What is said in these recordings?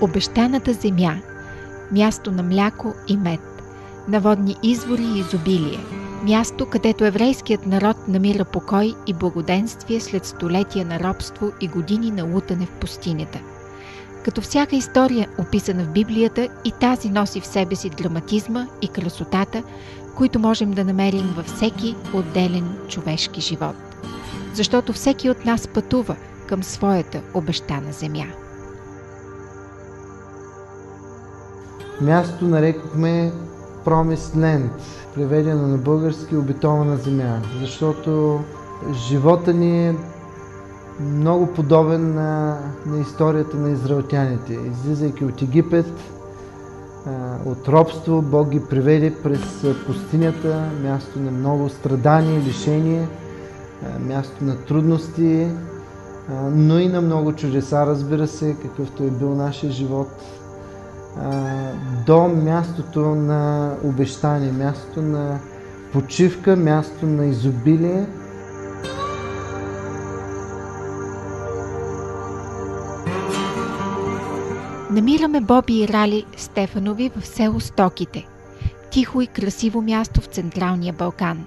обещаната земя, място на мляко и мед, на водни извори и изобилие, място, където еврейският народ намира покой и благоденствие след столетия на робство и години на лутане в пустинята. Като всяка история, описана в Библията, и тази носи в себе си драматизма и красотата, които можем да намерим във всеки отделен човешки живот. Защото всеки от нас пътува към своята обещана земя. Място нарекохме Promised Land, преведено на български обетована земя, защото живота ни е много подобен на историята на израелтяните. Излизайки от Египет, от робство, Бог ги приведе през пустинята, място на много страдания, лишение, място на трудности, но и на много чудеса, разбира се, какъвто е бил нашия живот, до мястото на обещание, мястото на почивка, място на изобилие. Намираме Боби и Рали Стефанови в село Стоките. Тихо и красиво място в Централния Балкан.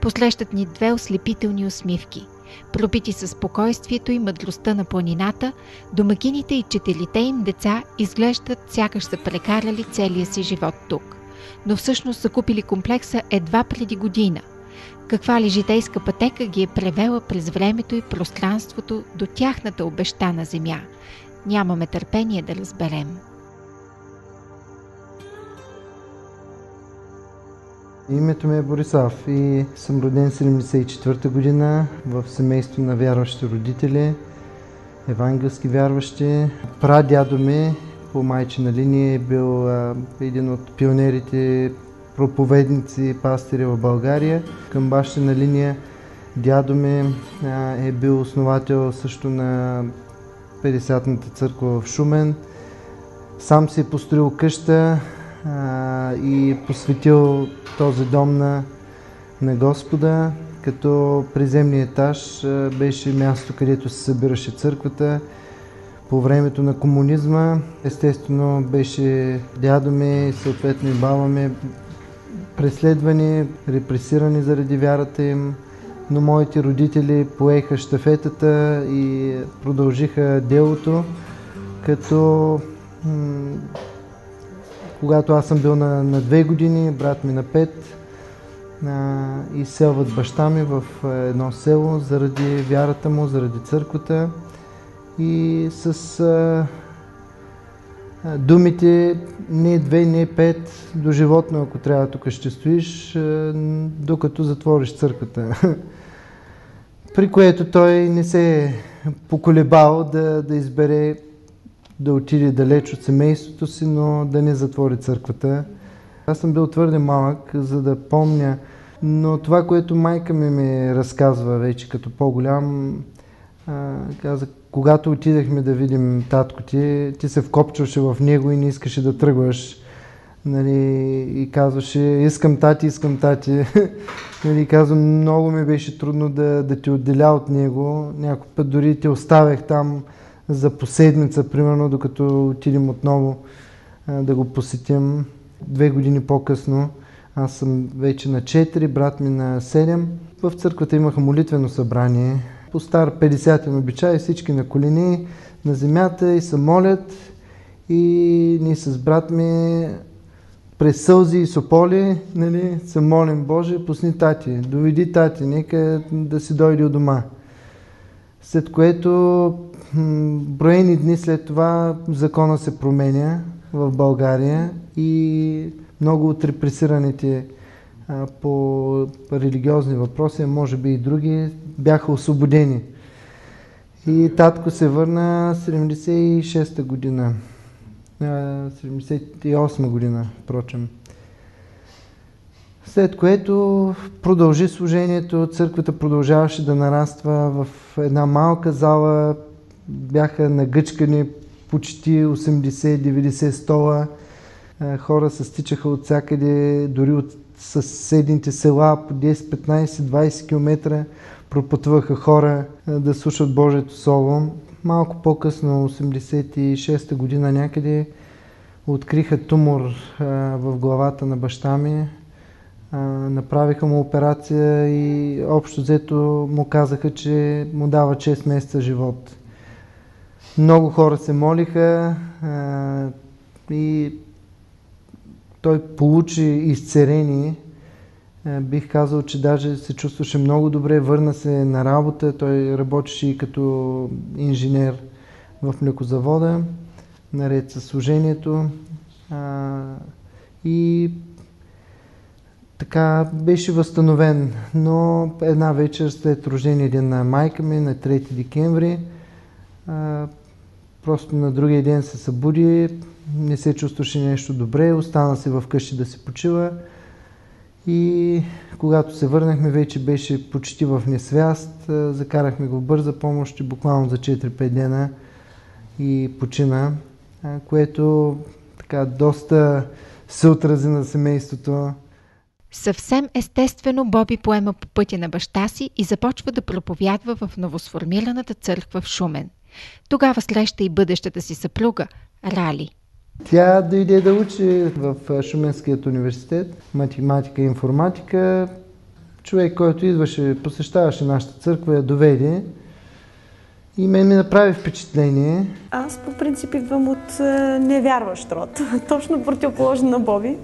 Посрещат ни две ослепителни усмивки. Пропити със спокойствието и мъдростта на планината, домакините и четирите им деца изглеждат сякаш са прекарали целия си живот тук. Но всъщност са купили комплекса едва преди година. Каква ли житейска пътека ги е превела през времето и пространството до тяхната обещана земя? Нямаме търпение да разберем. Името ми е Борислав и съм роден 1974 година в семейство на вярващи родители, евангелски вярващи. Прадядо ми по майчина линия е бил един от пионерите, проповедници, пастири в България. Към бащина линия дядо ми е бил основател също на 50-ната църква в Шумен. Сам си е построил къща и посветил този дом на Господа, като приземният етаж беше място, където се събираше църквата. По времето на комунизма, естествено, беше дядо ми, съответно и баба ми, преследвани, репресирани заради вярата им, но моите родители поеха щафетата и продължиха делото, като когато аз съм бил на 2 години, брат ми на 5, изселват баща ми в едно село заради вярата му, заради църквата и с думите не 2, не 5, до животно, ако трябва тук ще стоиш, докато затвориш църквата. При което той не се е поколебал да избере да отиде далеч от семейството си, но да не затвори църквата. Аз съм бил твърде малък, за да помня, но това, което майка ми разказва вече като по-голям, каза, когато отидахме да видим татко ти се вкопчваше в него и не искаше да тръгваш. Нали, и казваше, искам тати. Нали, казвам, много ми беше трудно да те отделя от него. Някой път дори те оставях там за по седмица, примерно, докато отидем отново да го посетим. 2 години по-късно, аз съм вече на 4, брат ми на 7. В църквата имаха молитвено събрание. По стар 50-тен обичай, всички на колени, на земята и се молят. И ние с брат ми през сълзи и сополи, нали, се молим, Боже, пусни тати, доведи тати, нека да си дойде от дома. След което броени дни след това закона се променя в България и много от репресираните по религиозни въпроси, може би и други, бяха освободени. И татко се върна 76-та година, 78 година, впрочем. След което продължи служението, църквата продължаваше да нараства в една малка зала, бяха нагъчкани почти 80-90 стола, хора се стичаха от всякъде, дори от съседните села по 10, 15, 20 км пропътваха хора да слушат Божието Слово. малко по-късно, 86-та година някъде, откриха тумор в главата на баща ми. Направиха му операция и общо взето му казаха, че му дава 6 месеца живот. Много хора се молиха и той получи изцерение. Бих казал, че даже се чувстваше много добре, върна се на работа. Той работеше и като инженер в млекозавода, наред със служението. И така беше възстановен, но една вечер след рождения ден на майка ми, на 3 декември, просто на другия ден се събуди, не се чувстваше нещо добре, остана се вкъщи да се почива и когато се върнахме, вече беше почти в несвяст, закарахме го в бърза помощ и буквално за 4-5 дена и почина, което така доста се отрази на семейството. Съвсем естествено Боби поема по пътя на баща си и започва да проповядва в новосформираната църква в Шумен. Тогава среща и бъдещата си съпруга, Рали. Тя дойде да учи в Шуменският университет, математика и информатика. Човек, който идваше, посещаваше нашата църква, я доведе и ми направи впечатление. Аз по принцип идвам от невярващ род, точно противоположно на Боби.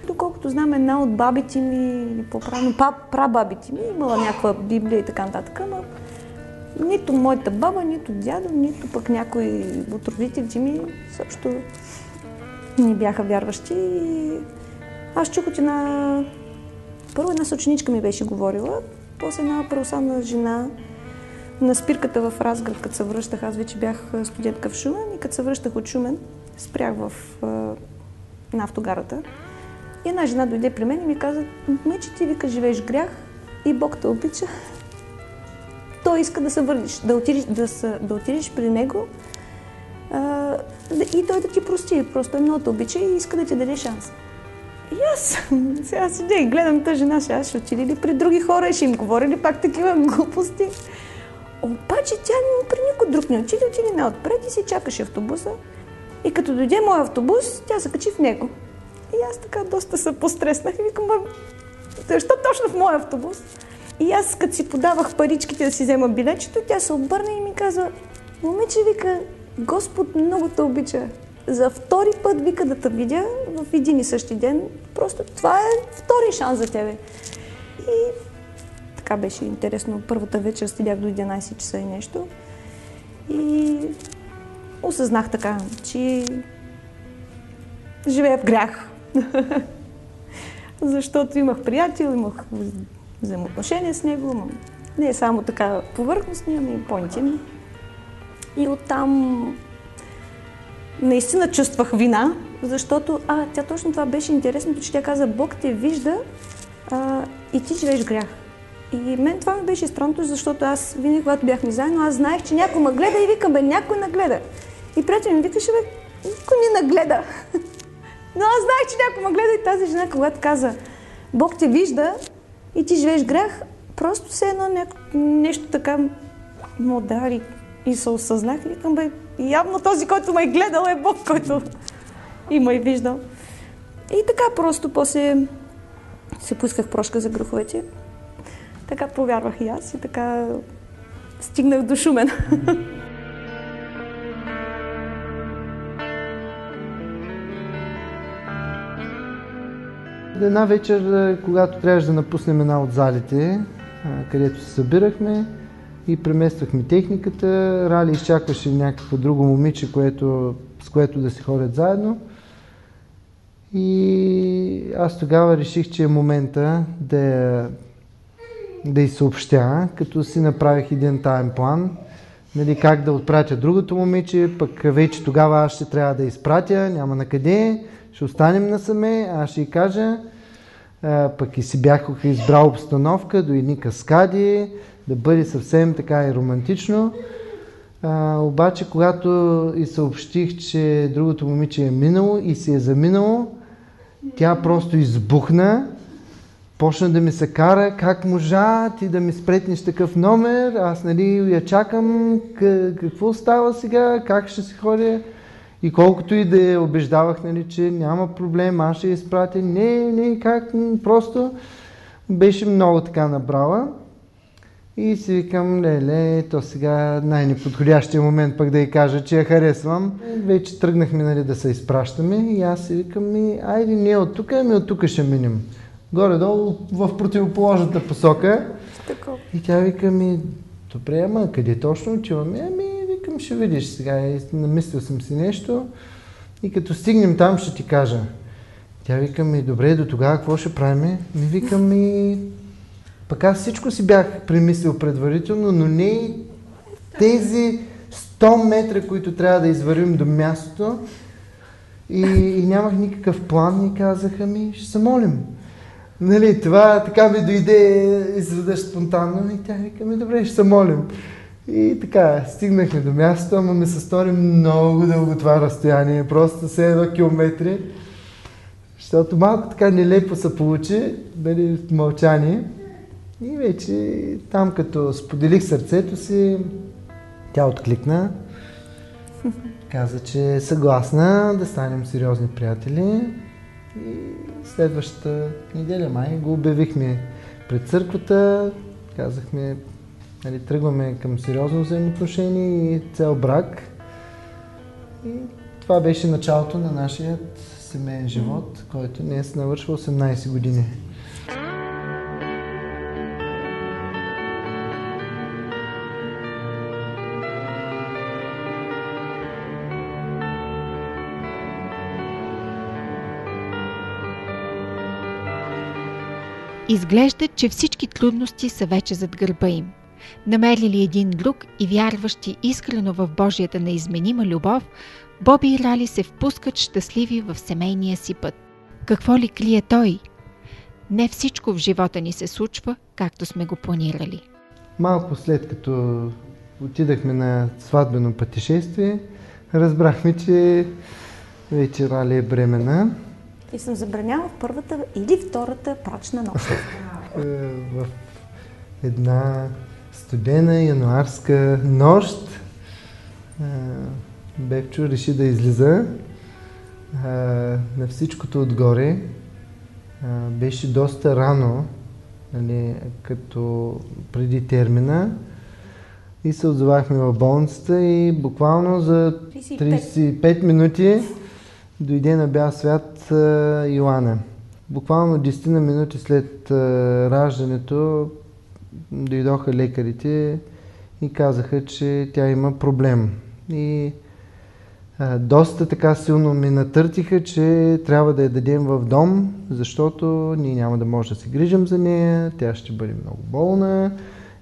Доколкото знам, една от бабите ми, или по-правилно прабабите ми, имала някаква Библия и така нататък, но нито моята баба, нито дядо, нито пък някой от родителите ми също не бяха вярващи. Аз чух от първо една съученичка ми беше говорила, после една православна жена на спирката в Разград, като се връщах. Аз вече бях студентка в Шумен и като се връщах от Шумен, спрях на автогарата. И една жена дойде при мен и ми каза: "Момиче, ти, вика, живееш грях и Бог те обича. Той иска да се върнеш, да отидеш при него и той да ти прости. Просто е много те обича и иска да ти даде шанс." И аз сега седя и гледам тази жена, сега ще отиде ли при други хора и ще им говори ли пак такива глупости. Обаче тя при никой друг не отиде най-отпред и си чакаше автобуса. И като дойде моят автобус, тя се качи в него. И аз така доста се постреснах и викам: "Защо точно в моя автобус?" И аз като си подавах паричките да си взема билетчето, тя се обърна и ми казва: "Момиче, вика, Господ много те обича. За втори път, вика, да те видя в един и същи ден. Просто това е втори шанс за тебе." И така беше интересно. Първата вечер седях до 11 часа и нещо. И осъзнах така, че живея в грях. Защото имах приятел, имах взаимоотношения с него, но не е само така повърхностни, ами и по-интимни. И оттам наистина чувствах вина, защото тя точно това беше интересното, че тя каза: "Бог те вижда и ти живееш в грях." И мен това ми беше странното, защото аз винаги, когато бяхме заедно, аз знаех, че някой ме гледа и викам: "Някой нагледа." И приятел ми викаше: "Никой не нагледа." Но аз знаех, че някой ме гледа и тази жена, когато каза: "Бог те вижда и ти живееш грях", просто все едно нещо така му удари и се осъзнах и викам: "Явно този, който ме е гледал, е Бог, който и ме е виждал." И така просто после се поисках прошка за греховете. Така повярвах и аз и така стигнах до Шумен. Една вечер, когато трябваше да напуснем една от залите, където се събирахме и премествахме техниката, Рали изчакваше някакво друго момиче, с което да се ходят заедно. И аз тогава реших, че е момента да й съобщя, като си направих един таен план, нали, как да отпратя другото момиче, пък вече тогава аз ще трябва да изпратя, няма на къде, ще останем насаме, аз ще й кажа. Пък и си бях избрал обстановка до едни каскади, да бъде съвсем така и романтично. Обаче, когато и съобщих, че другото момиче е минало и се е заминало, тя просто избухна почна да ми се кара, как можа ти да ми спретнеш такъв номер, аз нали я чакам, какво става сега, как ще се ходя. И колкото и да я убеждавах, нали, че няма проблем, аз ще я изпратя, не, как, просто беше много така набрала. И си викам, леле, то сега най-неподходящия момент пък да й кажа, че я харесвам. Вече тръгнахме, нали, да се изпращаме и аз си викам, айде не от тук, ами от тук ще минем. Горе-долу в противоположната посока. И тя вика, добре, ама къде точно отиваме? Викам, ще видиш сега, намислил съм си нещо и като стигнем там ще ти кажа. Тя вика, добре, до тогава какво ще правим? Викам, пък аз всичко си бях премислил предварително, но не и тези 100 метра, които трябва да извървим до мястото. И нямах никакъв план и казаха ще се молим. Нали, това така ми дойде изведнъж спонтанно и тя вика, добре, ще се молим. И така, стигнахме до мястото, ама ми се стори много дълго това разстояние, просто 7 километри. Защото малко така нелепо се получи, нали, в мълчание. И вече там като споделих сърцето си, тя откликна. Каза, че е съгласна да станем сериозни приятели. И следващата неделя май го обявихме пред църквата. Казахме, нали, тръгваме към сериозно взаимоотношение и цел брак. И това беше началото на нашия семейен живот, който днес навършва 18 години. Изглежда, че всички трудности са вече зад гърба им. Намерили един друг и вярващи искрено в Божията неизменима любов, Боби и Рали се впускат щастливи в семейния си път. Какво ли крие той? Не всичко в живота ни се случва, както сме го планирали. Малко след като отидахме на сватбено пътешествие, разбрахме, че вече Рали е бременна. И съм забраняла в първата или втората брачна нощ. В една студена януарска нощ Бебчо реши да излиза. На всичкото отгоре беше доста рано, нали, като преди термина. И се отзовахме в болницата и буквално за 35 минути дойде на бял свят Йоана. Буквално 10 минути след раждането дойдоха лекарите и казаха, че тя има проблем. И доста така силно ме натъртиха, че трябва да я дадем в дом, защото ние няма да може да се грижим за нея, тя ще бъде много болна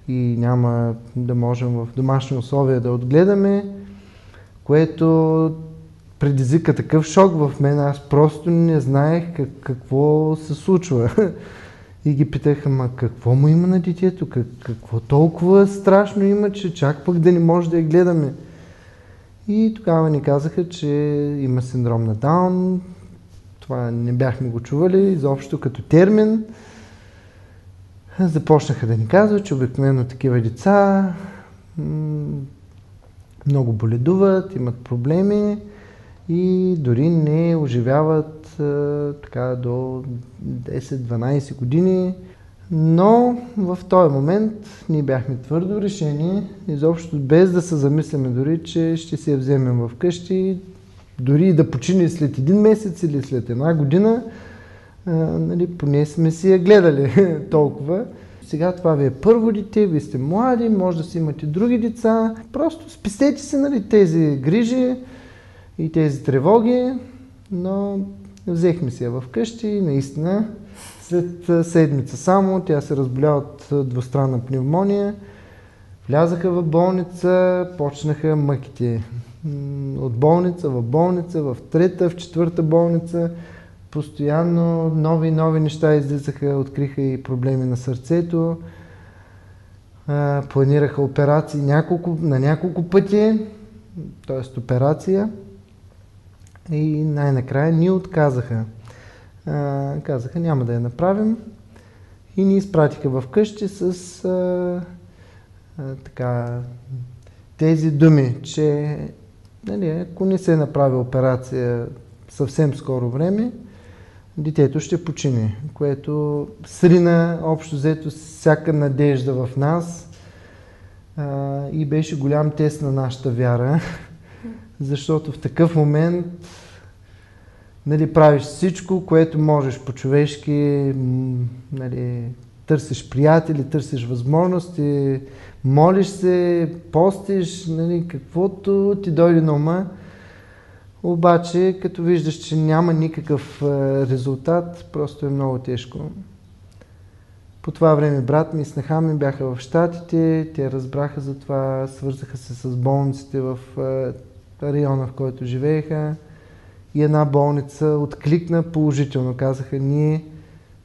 и няма да можем в домашни условия да отгледаме, което предизвика такъв шок в мен, аз просто не знаех какво се случва. И ги питах, ама какво му има на детето, какво толкова страшно има, че чак пък да не може да я гледаме. И тогава ни казаха, че има синдром на Даун. Това не бяхме го чували изобщо като термин. Започнаха да ни казват, че обикновено такива деца много боледуват, имат проблеми и дори не оживяват така до 10-12 години. Но в този момент ние бяхме твърдо решени, изобщо без да се замисляме дори, че ще си я вземем вкъщи, дори и да почине след 1 месец или след 1 година, нали, поне сме си я гледали толкова. Сега това ви е първо дете, вие сте млади, може да си имате други деца. Просто спестете си, нали, тези грижи и тези тревоги, но взехме си я вкъщи и наистина след седмица само тя се разболя от двустранна пневмония. Влязаха в болница, почнаха мъките. От болница, в трета, в четвърта болница. Постоянно нови и нови неща излизаха, откриха и проблеми на сърцето. Планираха операции на няколко пъти, т.е. операция. И най-накрая ни отказаха. Казаха, няма да я направим. И ни изпратиха в къщи с тези думи, че нали, ако не се направи операция съвсем скоро време, детето ще почине, което срина общо взето всяка надежда в нас и беше голям тест на нашата вяра, защото в такъв момент нали, правиш всичко, което можеш по-човешки, нали, търсиш приятели, търсиш възможности, молиш се, постиш, нали, каквото ти дойде на ума. Обаче, като виждаш, че няма никакъв резултат, просто е много тежко. По това време брат ми и снаха ми бяха в Щатите, те разбраха за това, свързаха се с болниците в района, в който живееха. И една болница откликна положително. Казаха, ние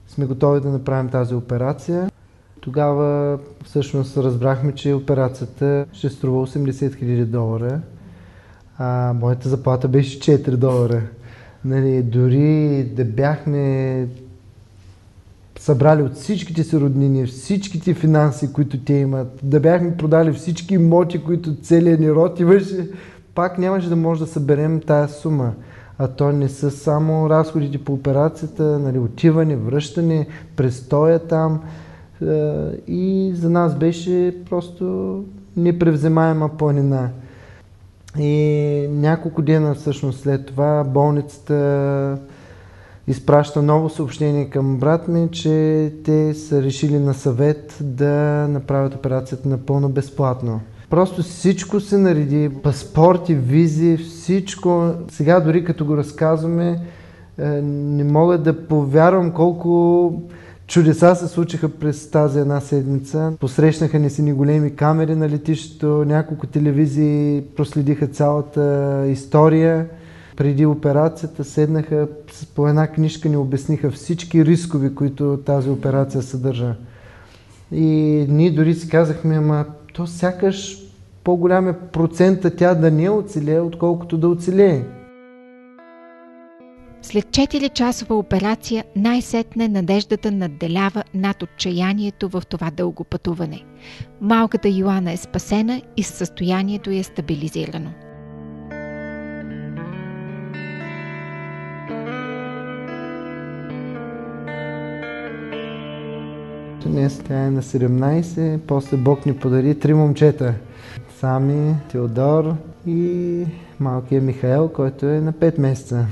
сме готови да направим тази операция. Тогава всъщност разбрахме, че операцията ще струва $80,000. Моята заплата беше $4. Нали, дори да бяхме събрали от всичките си роднини, всичките финанси, които те имат, да бяхме продали всички имоти, които целият ни род имаше, пак нямаше да може да съберем тая сума. А то не са само разходите по операцията, нали, отиване, връщане, престоя там. И за нас беше просто непревземаема планина. И няколко дена всъщност след това болницата изпраща ново съобщение към брат ми, че те са решили на съвет да направят операцията напълно безплатно. Просто всичко се нареди, паспорти, визи, всичко. Сега дори като го разказваме, не мога да повярвам колко чудеса се случиха през тази една седмица. Посрещнаха ни си ни големи камери на летището, няколко телевизии проследиха цялата история. Преди операцията седнаха по една книжка, ни обясниха всички рискови, които тази операция съдържа. И ние дори си казахме, ама то сякаш по-голям е процента тя да не оцелее, отколкото да оцелее. След 4-часова операция най-сетне надеждата надделява над отчаянието в това дълго пътуване. Малката Йоана е спасена и състоянието е стабилизирано. Днес тя е на 17, после Бог ни подари 3 момчета. Сами, Теодор и малкия Михаел, който е на 5 месеца.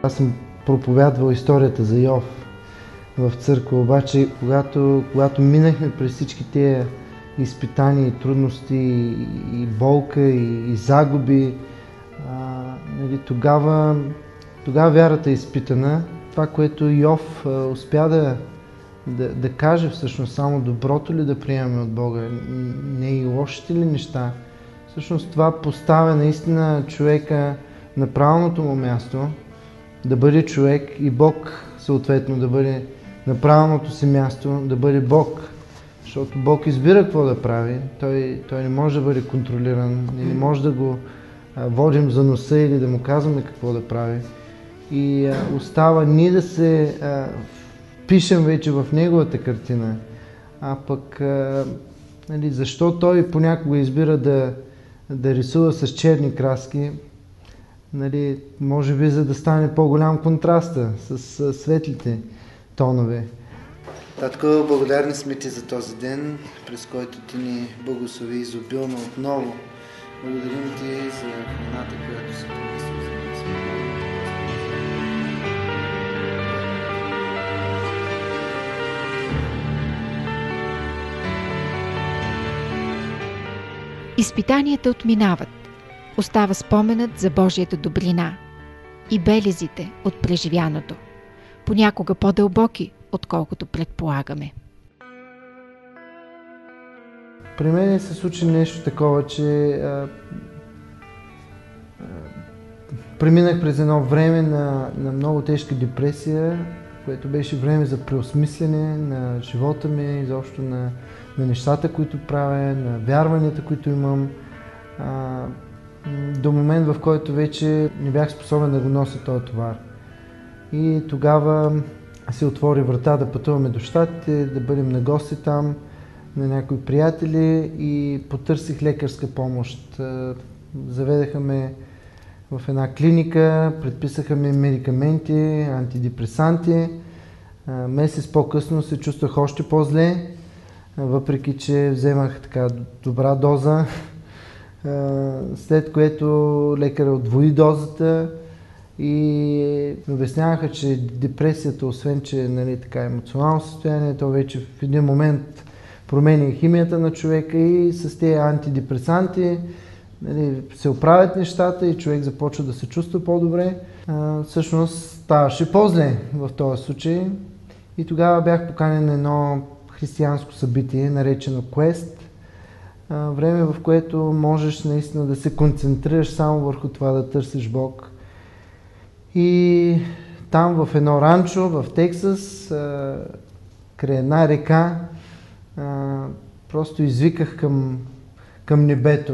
Аз съм проповядвал историята за Йов в църква, обаче когато минахме през всички тези изпитания и трудности, и болка, и загуби, нали, тогава вярата е изпитана. Това, което Йов успя да каже всъщност, само доброто ли да приемаме от Бога, не и лошите ли неща. Всъщност това поставя наистина човека на правилното му място, да бъде човек и Бог съответно да бъде на правилното си място, да бъде Бог. Защото Бог избира какво да прави, той не може да бъде контролиран, не може да го водим за носа или да му казваме какво да прави. И остава ние да се впишем вече в неговата картина. А пък нали, защо той понякога избира да рисува с черни краски, нали, може би за да стане по-голям контраста с светлите тонове. Татко, благодарни сме ти за този ден, през който ти ни благослови изобилно отново. Благодарим ти за храната, която си принесъл за нас. Изпитанията отминават. Остава споменът за Божията добрина и белезите от преживяното, понякога по-дълбоки, отколкото предполагаме. При мен се случи нещо такова, че преминах през едно време на много тежка депресия което беше време за преосмислене на живота ми, изобщо на нещата, които правя, на вярванията, които имам. До момент, в който вече не бях способен да го нося този товар. И тогава се отвори врата да пътуваме до Щатите, да бъдем на гости там, на някои приятели и потърсих лекарска помощ. Заведаха ме в една клиника, предписаха ми медикаменти, антидепресанти. Месец по-късно се чувствах още по-зле, въпреки че вземах така добра доза, след което лекаря отвои дозата и ми обясняваха, че депресията, освен че нали, така емоционално състояние, то вече в един момент променя химията на човека и с тези антидепресанти нали, се оправят нещата и човек започва да се чувства по-добре. Всъщност ставаше по-зле в този случай и тогава бях поканен на едно християнско събитие, наречено Quest. Време, в което можеш наистина да се концентрираш само върху това да търсиш Бог. И там в едно ранчо в Тексас, край една река, просто извиках към небето,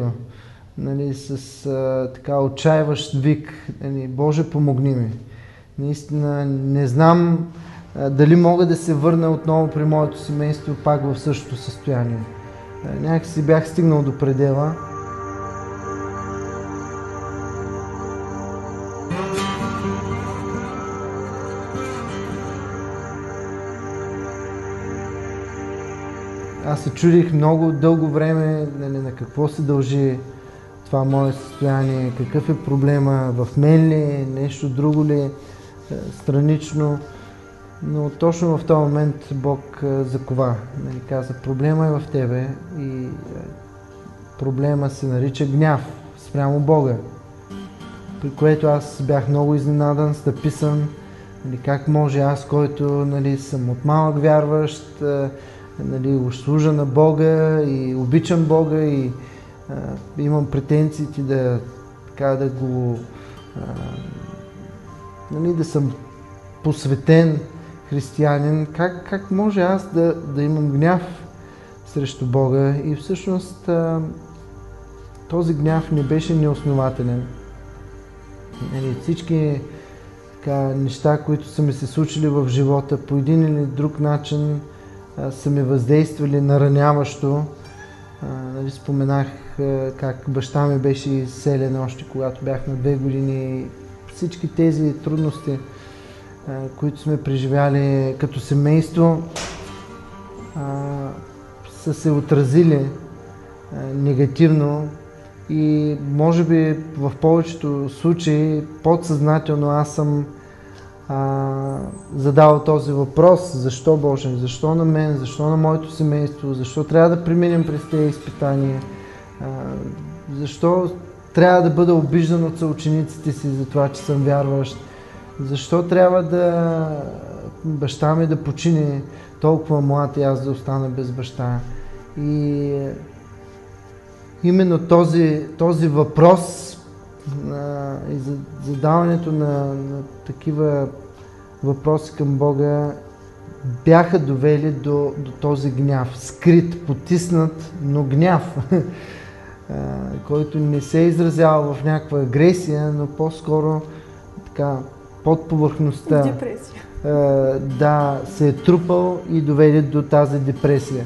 нали, с така отчаиващ вик, нали, Боже, помогни ми. Наистина не знам дали мога да се върна отново при моето семейство пак в същото състояние. Някакси бях стигнал до предела. Аз се чудих много дълго време нали, на какво се дължи това мое състояние, какъв е проблема, в мен ли, нещо друго ли, странично. Но точно в този момент Бог закова. Нали, каза, проблема е в тебе и проблема се нарича гняв спрямо Бога. При което аз бях много изненадан, стъписан, нали, как може аз, който нали, съм от малък вярващ, нали, служа на Бога и обичам Бога и имам претенциите да, така, да го нали, да съм посветен християнин, как може аз да имам гняв срещу Бога? И всъщност този гняв не беше неоснователен. Всички така, неща, които са ми се случили в живота, по един или друг начин са ми въздействали нараняващо. Споменах как баща ми беше изселен още когато бях на 2 години. Всички тези трудности, които сме преживяли като семейство, са се отразили негативно и може би в повечето случаи подсъзнателно аз съм задал този въпрос: защо Боже, защо на мен, защо на моето семейство, защо трябва да преминем през тези изпитания, защо трябва да бъда обиждан от съучениците си за това, че съм вярващ, защо трябва да баща ми да почине толкова млад и аз да остана без баща. И именно този въпрос и задаването на такива въпроси към Бога бяха довели до този гняв. Скрит, потиснат, но гняв, който не се изразява в някаква агресия, но по-скоро така под повърхността. Депресия. Да, се е трупал и доведе до тази депресия.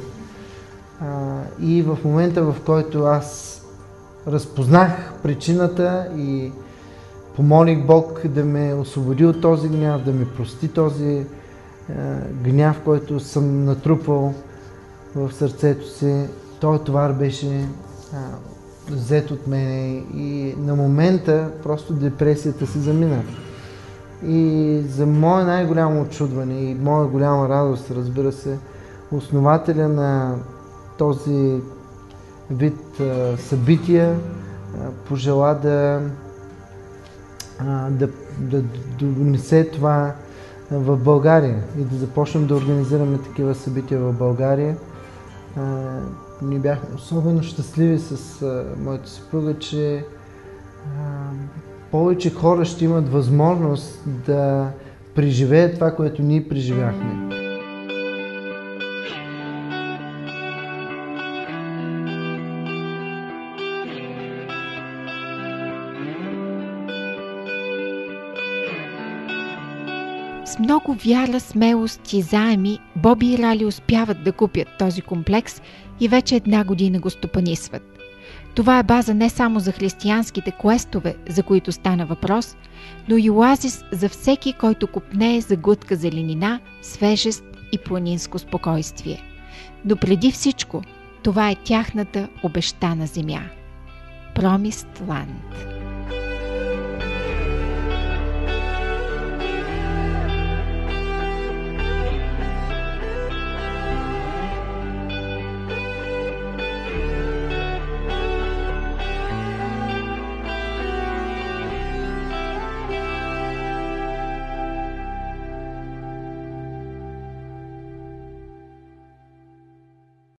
И в момента, в който аз разпознах причината и помолих Бог да ме освободи от този гняв, да ми прости този гняв, който съм натрупал в сърцето си, този товар беше взет от мен и на момента просто депресията си замина. И за мое най-голямо очудване и моя голяма радост, разбира се, основателя на този вид събития пожела да донесе това в България и да започнем да организираме такива събития в България. Ние бяхме особено щастливи с моята съпруга, че повече хора ще имат възможност да преживее това, което ние преживяхме. С много вяра, смелост и заеми Боби и Рали успяват да купят този комплекс и вече 1 година го стопанисват. Това е база не само за християнските квестове, за които стана въпрос, но и оазис за всеки, който копнее за глътка зеленина, свежест и планинско спокойствие. Но преди всичко, това е тяхната обещана земя. Promised Land.